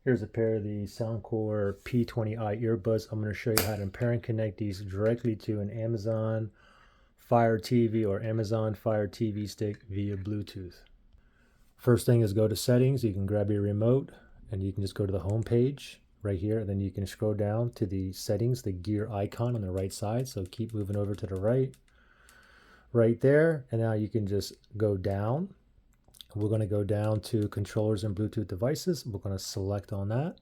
Here's a pair of the Soundcore P20i earbuds. I'm going to show you how to pair and connect these directly to an Amazon Fire TV or Amazon Fire TV stick via Bluetooth. First thing is go to settings. You can grab your remote and you can just go to the home page right here. And then you can scroll down to the settings, the gear icon on the right side. So keep moving over to the right there. And now you can just go down. We're going to go down to controllers and Bluetooth devices. We're going to select on that.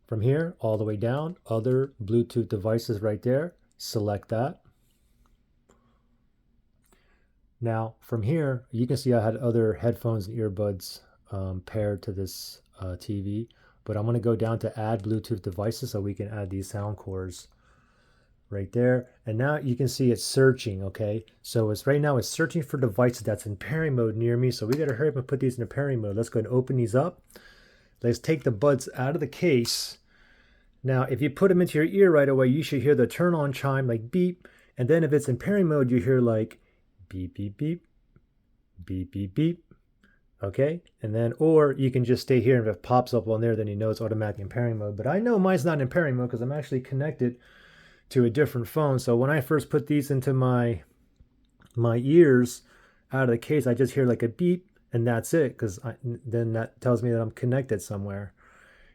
From here, all the way down, other Bluetooth devices right there. Select that. Now, from here, you can see I had other headphones and earbuds paired to this TV. But I'm going to go down to add Bluetooth devices so we can add these Soundcores right there. And now you can see it's searching. Okay, so it's right now it's searching for devices that's in pairing mode near me. So we got to hurry up and put these in pairing mode. Let's go and open these up. Let's take the buds out of the case. Now if you put them into your ear right away, you should hear the turn on chime like beep, and then if it's in pairing mode, you hear like beep beep beep beep beep beep. Okay, and then or you can just stay here, and if it pops up on there, then you know it's automatically in pairing mode. But I know mine's not in pairing mode because I'm actually connected to a different phone. So when I first put these into my ears out of the case, I just hear like a beep, and that's it, because then that tells me that I'm connected somewhere.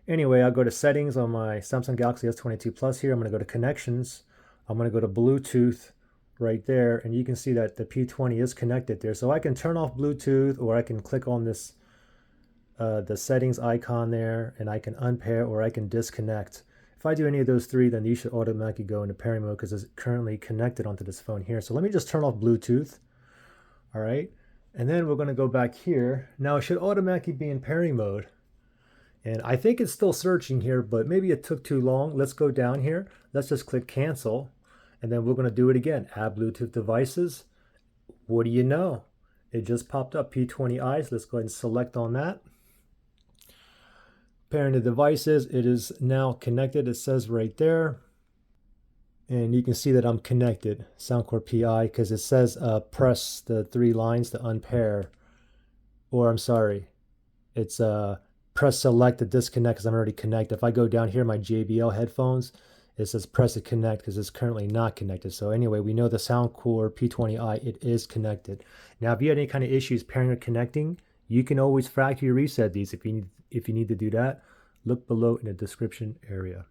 Anyway, I'll go to settings on my Samsung Galaxy S22 Plus here. I'm going to go to connections. I'm going to go to Bluetooth right there, and you can see that the P20 is connected there. So I can turn off Bluetooth, or I can click on this the settings icon there, and I can unpair or I can disconnect. If I do any of those three, then these should automatically go into pairing mode because it's currently connected onto this phone here. So let me just turn off Bluetooth. All right. And then we're going to go back here. Now it should automatically be in pairing mode. And I think it's still searching here, but maybe it took too long. Let's go down here. Let's just click cancel. And then we're going to do it again. Add Bluetooth devices. What do you know? It just popped up P20i. So let's go ahead and select on that. Pairing the devices, it is now connected. It says right there, and you can see that I'm connected. Soundcore PI, because it says press the 3 lines to unpair, or I'm sorry, it's press select to disconnect because I'm already connected. If I go down here, my JBL headphones, it says press to connect because it's currently not connected. So anyway, we know the Soundcore P20i, it is connected. Now, if you had any kind of issues pairing or connecting, you can always factory reset these if you need to do that. Look below in the description area.